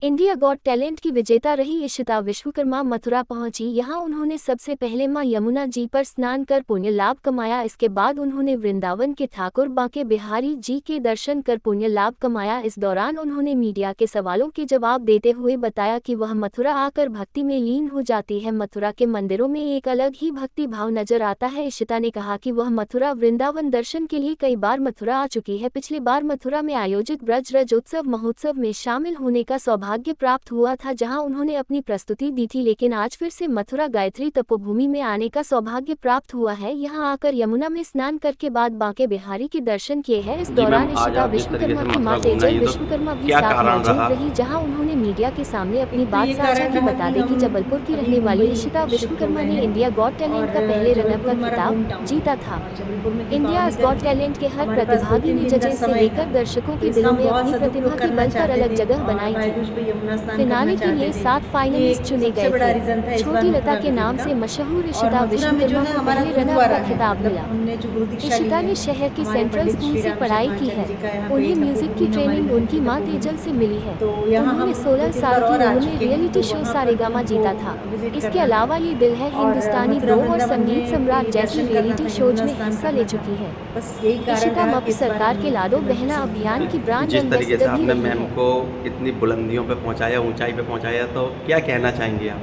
India got talent की विजेता रही इशिता विश्वकर्मा मथुरा पहुंची। यहां उन्होंने सबसे पहले मां यमुना जी पर स्नान कर पुण्य लाभ कमाया। इसके बाद उन्होंने वृंदावन के ठाकुर बांके बिहारी जी के दर्शन कर पुण्य लाभ कमाया। इस दौरान उन्होंने मीडिया के सवालों के जवाब देते हुए बताया कि वह मथुरा आकर भक्ति में लीन हो जाती है। मथुरा के मंदिरों में एक अलग ही भक्ति भाव नजर आता है। इशिता ने कहा कि वह मथुरा वृंदावन दर्शन के लिए कई बार मथुरा आ चुकी है। पिछली बार मथुरा में आयोजित ब्रज रजोत्सव महोत्सव में शामिल होने का सौभाग्य प्राप्त हुआ था, जहां उन्होंने अपनी प्रस्तुति दी थी। लेकिन आज फिर से मथुरा गायत्री तपोभूमि में आने का सौभाग्य प्राप्त हुआ है। यहां आकर यमुना में स्नान करके बाद बांके बिहारी के दर्शन किए हैं। इस जी मैम, दौरान आज इशिता आप जिस तरीके विश्वकर्मा से की मथुरा मां घूमने तेजल आई तो विश्वकर्मा भी क्या साथ कारण मौजूद रहा? रही, जहां उन्होंने मीडिया के सामने अपनी एक तो बात ये साझा कारण की। रहा बता कि दें कि हम जबलपुर की अभी रहने वाली मुंबई इशिता शिफ्ट हो विश्वकर्मा गए ने हैं इंडिया गॉट टैलेंट और का पहले रनअप जबलपुर का हमारा होम खिताब टाउन जीता है था। और जबलपुर में इंडियाज दीपावली गॉट तक टैलेंट के हर हमारे पास प्रतिभागी ने 2-3 दिन का जजेस से समय था, लेकर दर्शकों तो के इसका दिलों हम में बहुत अपनी प्रतिभा सदुपयोग के करना बल पर चाहते अलग थे जगह और बनाई भाई थी। दूज पे यमुना स्नान करना फिनाले के चाहते लिए थे। 7 ये फाइनलिस्ट एक चुने सबसे गए बड़ा थे। रीज़न था इस बार छोटी लता मथुरा के विजिट नाम का। से मशहूर और इशिता मथुरा में जो विश्वकर्मा है को हमारा पहले रनअप गुरुद्वारा का है, खिताब मतलब मिला। हमने जो गुरु दीक्षा ली इशिता है ने शहर की हमारे सेंट्रल पंडित स्कूल श्री से राम पढ़ाई की शर्माचार्य है। जी का यहाँ पे उन्हें म्यूजिक की तपोभूमि हमारी ट्रेनिंग बहन उनकी की मां तपोभूमि, तेजल से मिली है। तो यहाँ उन्होंने हम 16 2-3 साल बार की और आ उम्र में चुके हैं, रियलिटी तो शो वहाँ पर भी सारेगामा हमको जीता था। विजिट इसके करना था। अलावा ये दिल है और हिंदुस्तानी मथुरा 2 और वृंदावन संगीत में सम्राट भी जैसी दर्शन करना रियलिटी था, शोज यमुना में स्नान हिस्सा ले करना था। चुकी है। बस यही कारण इशिता रहा कि मप्र इस बार सरकार के हम लाडो जबलपुर बहना से अभियान मथुरा की आए। ब्रांड जिस तरीके से एम्बेसडर भी आपने रही मैम है। को इतनी बुलंदियों पे पहुंचाया, ऊंचाई पे पहुंचाया, तो क्या कहना चाहेंगे आप?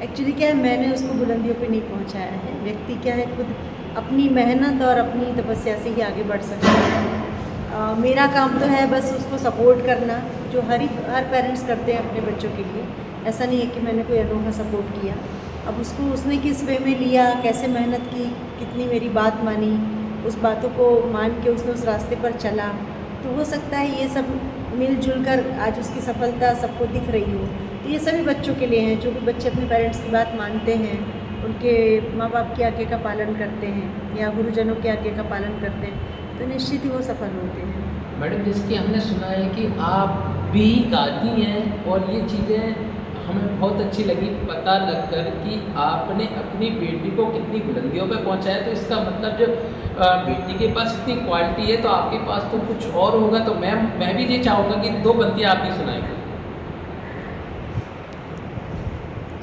एक्चुअली क्या है, मैंने उसको बुलंदियों पे नहीं पहुंचाया है। व्यक्ति क्या है, खुद अपनी मेहनत और अपनी तपस्या से ही आगे बढ़ सकता है। मेरा काम तो है बस उसको सपोर्ट करना, जो हर पेरेंट्स करते हैं अपने बच्चों के लिए। ऐसा नहीं है कि मैंने कोई अनोखा सपोर्ट किया। अब उसको उसने किस वे में लिया, कैसे मेहनत की, कितनी मेरी बात मानी, उस बातों को मान के उसने उस रास्ते पर चला, तो हो सकता है ये सब मिलजुल कर आज उसकी सफलता सबको दिख रही हो। तो ये सभी बच्चों के लिए हैं, जो भी बच्चे अपने पेरेंट्स की बात मानते हैं, उनके माँ बाप की आज्ञा का पालन करते हैं या गुरुजनों की आज्ञा का पालन करते हैं, तो निश्चित ही वो सफल होते हैं। मैडम, जैसे कि हमने सुना है कि आप भी गाती हैं और ये चीज़ें हमें बहुत अच्छी लगी पता लगकर कि आपने अपनी बेटी को कितनी बुलंदियों पे पहुंचाया। तो इसका मतलब जब बेटी के पास इतनी क्वालिटी है तो आपके पास तो कुछ और होगा। तो मैं भी ये चाहूँगा कि 2 पंक्तियाँ आप ही सुनाएंगे।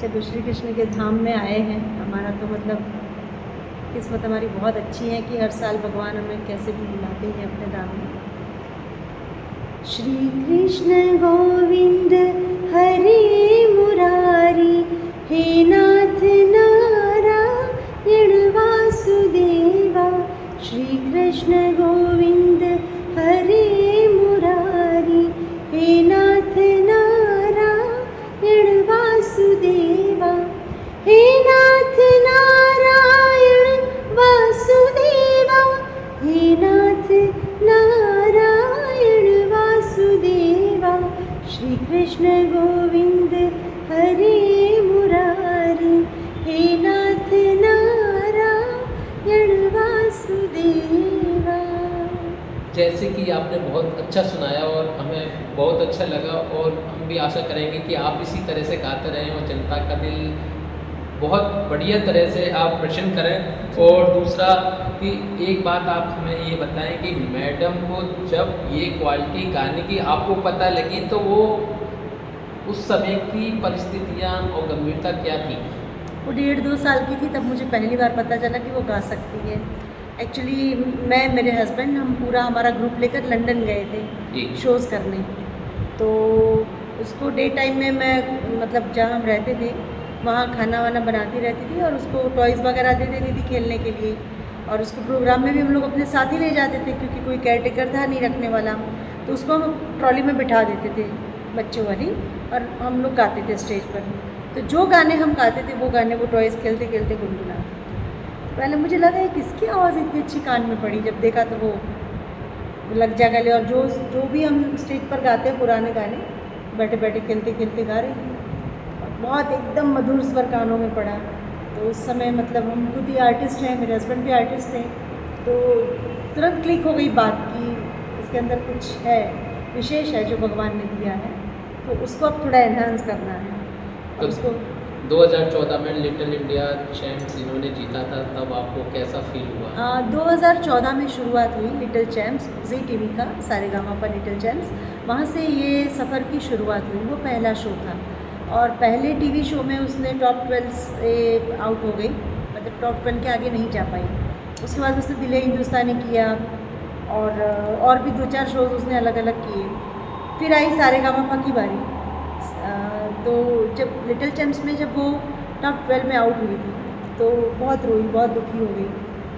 जब श्री कृष्ण के धाम में आए हैं, हमारा तो मतलब किस्मत हमारी बहुत अच्छी है कि हर साल भगवान हमें कैसे भी बुलाते हैं अपने धाम में। श्री कृष्ण गोविंद हरे मुरारी, हे नाथ नारायण वासुदेवा। श्री कृष्ण गोविंद हरे मुरारी, हे नाथ नारायण वासुदेवा। हे नाथ नारायण वासुदेवा, हे नाथ नारायण वासुदेवा। श्री कृष्ण गोविंद हरे मुरारी, हे नाथ नारायण वासुदेवा। जैसे कि आपने बहुत अच्छा सुनाया और हमें बहुत अच्छा लगा, और हम भी आशा करेंगे कि आप इसी तरह से गाते रहें और जनता का दिल बहुत बढ़िया तरह से आप प्रसन्न करें। और दूसरा कि एक बात आप हमें ये बताएं कि मैडम को जब ये क्वालिटी गाने की आपको पता लगी तो वो उस समय की परिस्थितियाँ और गंभीरता क्या थी? वो 1.5-2 साल की थी, तब मुझे पहली बार पता चला कि वो गा सकती है। एक्चुअली मैं, मेरे हस्बैंड, हम पूरा हमारा ग्रुप लेकर लंदन गए थे शोज़ करने। तो उसको डे टाइम में मैं, मतलब जहाँ हम रहते थे वहाँ खाना वाना बनाती रहती थी और उसको टॉयज़ वगैरह दे देती थी खेलने के लिए। और उसको प्रोग्राम में भी हम लोग अपने साथ ही ले जाते थे, क्योंकि कोई केयर टेकर था नहीं रखने वाला, तो उसको हम ट्रॉली में बिठा देते थे बच्चों वाली, और हम लोग गाते थे स्टेज पर। तो जो गाने हम गाते थे वो गाने वो टॉयज़ खेलते खेलते गुनगुनाते थे। पहले मुझे लगा है किसकी आवाज़ इतनी अच्छी कान में पड़ी, जब देखा तो वो लग जा गले। और जो भी हम स्टेज पर गाते हैं पुराने गाने, बैठे बैठे खेलते खेलते गा रहे हैं, बहुत एकदम मधुर स्वर कानों में पड़ा। तो उस समय मतलब हम खुद ही आर्टिस्ट हैं, मेरे हस्बैंड भी आर्टिस्ट हैं, तो तुरंत क्लिक हो गई बात कि इसके अंदर कुछ है, विशेष है जो भगवान ने दिया है, तो उसको अब थोड़ा एनहांस करना है। और उसको 2014 में लिटिल इंडिया चैम्प्स इन्होंने जीता था, तब आपको कैसा फील हुआ? 2014 में शुरुआत हुई लिटिल चैम्प्स, जी टीवी का सारेगामा पर लिटिल चैम्प्स, वहाँ से ये सफ़र की शुरुआत हुई। वो पहला शो था और पहले टीवी शो में उसने टॉप 12 से आउट हो गई, मतलब टॉप 12 के आगे नहीं जा पाई। उसके बाद उसने दिले हिंदुस्तानी किया और भी 2-4 शोज़ उसने अलग अलग किए। फिर आई सारेगामा की बारी। तो जब लिटिल चैम्प्स में जब वो टॉप 12 में आउट हुई थी तो बहुत रोई, बहुत दुखी हो गई।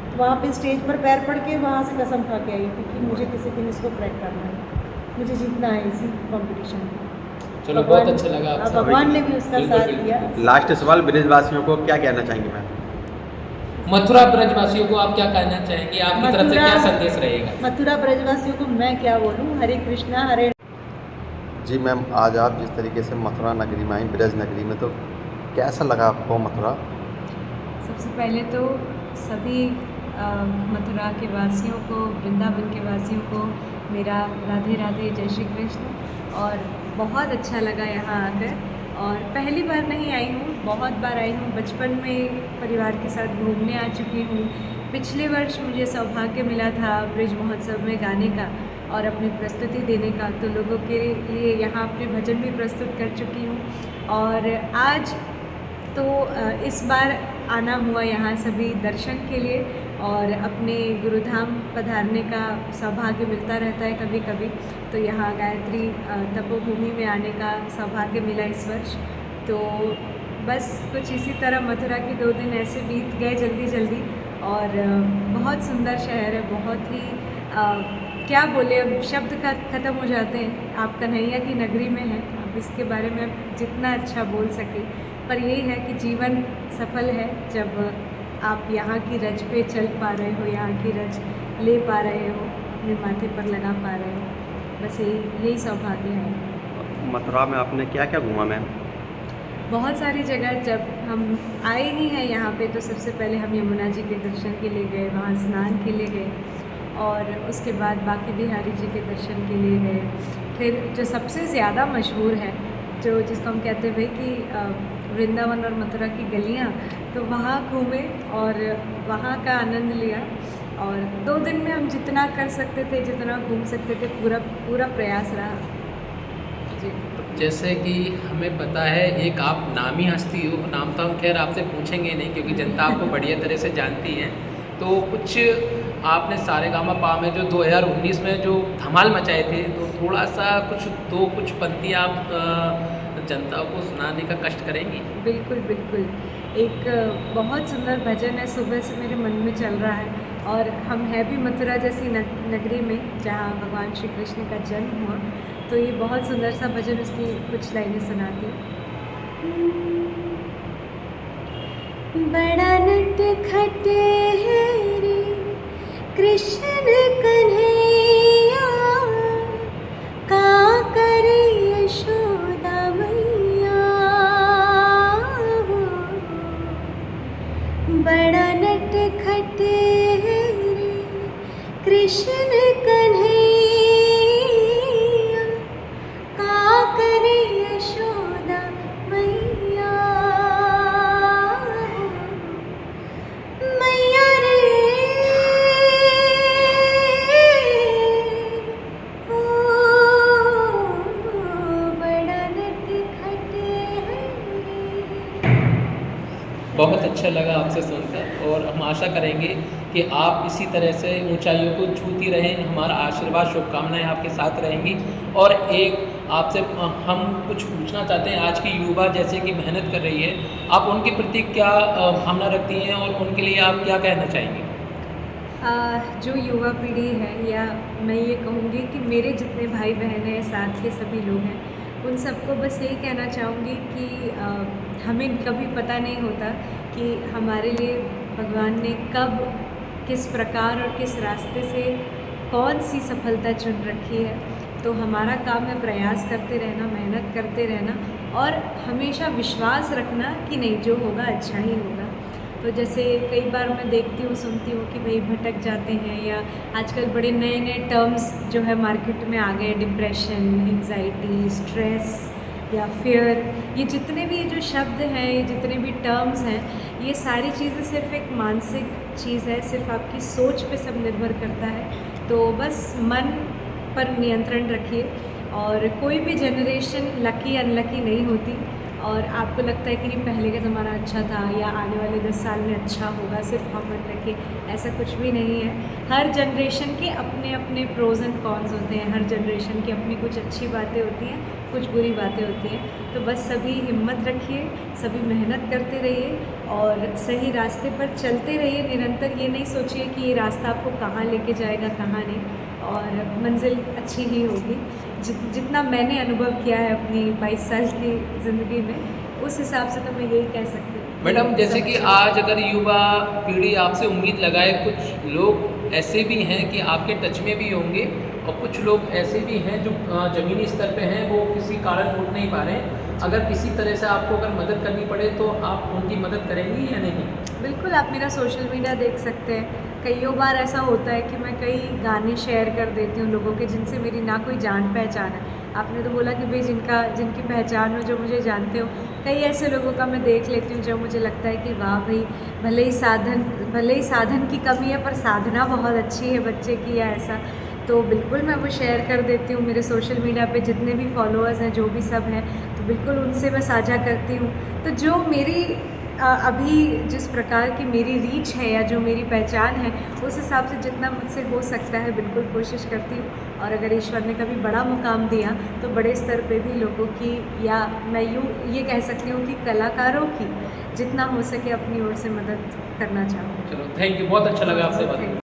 तो वहाँ पे स्टेज पर पैर पड़ के वहाँ से कसम खा के आई थी कि मुझे किसी दिन इसको क्रैक करना है, मुझे जीतना है इसी कंपटीशन में। चलो, बहुत अच्छा लगा आपसे। भगवान ने भी उसका बिल्कुल, साथ बिल्कुल। दिया। लास्ट सवाल, ब्रिजवासियों को क्या कहना चाहेंगे मैम? मथुरा ब्रजवासियों को आप क्या कहना चाहेंगे? आपकी तरफ से क्या संदेश रहेगा? मथुरा ब्रजवासियों को मैं क्या बोलूँ, हरे कृष्णा हरे। जी मैम, आज आप जिस तरीके से मथुरा नगरी में आई, ब्रज नगरी में, तो कैसा लगा आपको मथुरा? सबसे पहले तो सभी मथुरा के वासियों को, वृंदावन के वासियों को मेरा राधे राधे, जय श्री कृष्ण। और बहुत अच्छा लगा यहाँ आकर, और पहली बार नहीं आई हूँ, बहुत बार आई हूँ। बचपन में परिवार के साथ घूमने आ चुकी हूँ। पिछले वर्ष मुझे सौभाग्य मिला था ब्रिज महोत्सव में गाने का और अपनी प्रस्तुति देने का, तो लोगों के लिए यहाँ अपने भजन भी प्रस्तुत कर चुकी हूँ। और आज तो इस बार आना हुआ यहाँ सभी दर्शन के लिए, और अपने गुरुधाम पधारने का सौभाग्य मिलता रहता है कभी कभी। तो यहाँ गायत्री तपोभूमि में आने का सौभाग्य मिला इस वर्ष। तो बस कुछ इसी तरह मथुरा के 2 दिन ऐसे बीत गए जल्दी जल्दी। और बहुत सुंदर शहर है, बहुत ही क्या बोले, अब शब्द का ख़त्म हो जाते हैं। आप कन्हैया की नगरी में हैं, अब इसके बारे में जितना अच्छा बोल सके, पर यही है कि जीवन सफल है जब आप यहाँ की रज पे चल पा रहे हो, यहाँ की रज ले पा रहे हो, अपने माथे पर लगा पा रहे हो। बस यही सौभाग्य है। मथुरा में आपने क्या क्या घूमा मैम? बहुत सारी जगह। जब हम आए ही हैं यहाँ पे तो सबसे पहले हम यमुना जी के दर्शन के लिए गए, वहाँ स्नान के लिए गए, और उसके बाद बांके बिहारी जी के दर्शन के लिए गए। फिर जो सबसे ज़्यादा मशहूर है, जो जिसको हम कहते हैं भाई कि वृंदावन और मथुरा की गलियाँ, तो वहाँ घूमे और वहाँ का आनंद लिया। और 2 दिन में हम जितना कर सकते थे, जितना घूम सकते थे, पूरा प्रयास रहा जी। जैसे कि हमें पता है एक आप नामी हस्ती हो, नाम तो हम खैर आपसे पूछेंगे नहीं क्योंकि जनता आपको बढ़िया तरह से जानती है। तो कुछ आपने सारेगामा में जो 2019 में जो धमाल मचाए थे, तो थोड़ा सा कुछ पंक्ति आप जनता को सुनाने का कष्ट करेंगी? बिल्कुल बिल्कुल। एक बहुत सुंदर भजन है, सुबह से मेरे मन में चल रहा है। और हम है भी मथुरा जैसी नगरी में जहाँ भगवान श्री कृष्ण का जन्म हुआ, तो ये बहुत सुंदर सा भजन, उसकी कुछ लाइनें सुनाती हूँ। बड़ा नटखट है रे कृष्ण कन्हैया, का करे यशोदा मैया। बड़ा नटखट है रे कृष्ण कन्हैया, का करे यशोदा मैया। मैया रे ओ बड़ा नटखट है रे। बहुत अच्छा लगा आपसे सुनकर, और हम आशा करेंगे कि आप इसी तरह से ऊंचाइयों को छूती रहें। हमारा आशीर्वाद, शुभकामनाएं आपके साथ रहेंगी। और एक आपसे हम कुछ पूछना चाहते हैं, आज की युवा जैसे कि मेहनत कर रही है, आप उनके प्रति क्या भावना रखती हैं और उनके लिए आप क्या कहना चाहेंगे? जो युवा पीढ़ी है, या मैं ये कहूँगी कि मेरे जितने भाई बहन हैं, साथ के सभी लोग हैं, उन सबको बस यही कहना चाहूँगी कि हमें कभी पता नहीं होता कि हमारे लिए भगवान ने कब, किस प्रकार और किस रास्ते से कौन सी सफलता चुन रखी है। तो हमारा काम है प्रयास करते रहना, मेहनत करते रहना, और हमेशा विश्वास रखना कि नहीं, जो होगा अच्छा ही होगा। तो जैसे कई बार मैं देखती हूँ, सुनती हूँ कि भाई भटक जाते हैं, या आजकल बड़े नए नए टर्म्स जो है मार्केट में आ गए, डिप्रेशन, एंग्जाइटी, स्ट्रेस, या फियर, ये जितने भी जो शब्द हैं, ये जितने भी टर्म्स हैं, ये सारी चीज़ें सिर्फ एक मानसिक चीज़ है, सिर्फ आपकी सोच पे सब निर्भर करता है। तो बस मन पर नियंत्रण रखिए। और कोई भी जनरेशन लकी अनलकी नहीं होती, और आपको लगता है कि नहीं पहले का ज़माना अच्छा था या आने वाले 10 साल में अच्छा होगा, सिर्फ हम मत रखिए, ऐसा कुछ भी नहीं है। हर जनरेशन के अपने अपने प्रोज एंड कॉन्स होते हैं, हर जनरेशन की अपनी कुछ अच्छी बातें होती हैं, कुछ बुरी बातें होती हैं। तो बस सभी हिम्मत रखिए, सभी मेहनत करते रहिए और सही रास्ते पर चलते रहिए निरंतर। ये नहीं सोचिए कि ये रास्ता आपको कहाँ लेके जाएगा, कहाँ नहीं, और मंजिल अच्छी ही होगी। जितना मैंने अनुभव किया है अपनी 22 साल की ज़िंदगी में, उस हिसाब से तो मैं यही कह सकती हूँ। मैडम, जैसे कि आज अगर युवा पीढ़ी आपसे उम्मीद लगाए, कुछ लोग ऐसे भी हैं कि आपके टच में भी होंगे और कुछ लोग ऐसे भी हैं जो ज़मीनी स्तर पे हैं, वो किसी कारण उठ नहीं पा रहे हैं। अगर किसी तरह से आपको अगर मदद करनी पड़े तो आप उनकी मदद करेंगी या नहीं? बिल्कुल, आप मेरा सोशल मीडिया देख सकते हैं। कईयों बार ऐसा होता है कि मैं कई गाने शेयर कर देती हूँ लोगों के जिनसे मेरी ना कोई जान पहचान है। आपने तो बोला कि भाई जिनकी पहचान हो, जो मुझे जानते हो, कई ऐसे लोगों का मैं देख लेती हूँ जो मुझे लगता है कि वाह भाई, भले ही साधन की कमी है पर साधना बहुत अच्छी है बच्चे की, या ऐसा। तो बिल्कुल मैं वो शेयर कर देती हूँ। मेरे सोशल मीडिया पे जितने भी फॉलोअर्स हैं, जो भी सब हैं, तो बिल्कुल उनसे मैं साझा करती हूँ। तो जो मेरी अभी जिस प्रकार की मेरी रीच है या जो मेरी पहचान है, उस हिसाब से जितना मुझसे हो सकता है बिल्कुल कोशिश करती हूँ। और अगर ईश्वर ने कभी बड़ा मुकाम दिया तो बड़े स्तर पे भी लोगों की, या मैं ये कह सकती हूँ कि कलाकारों की जितना हो सके अपनी ओर से मदद करना चाहूँ। चलो, थैंक यू, बहुत अच्छा लगा आपसे बात करके।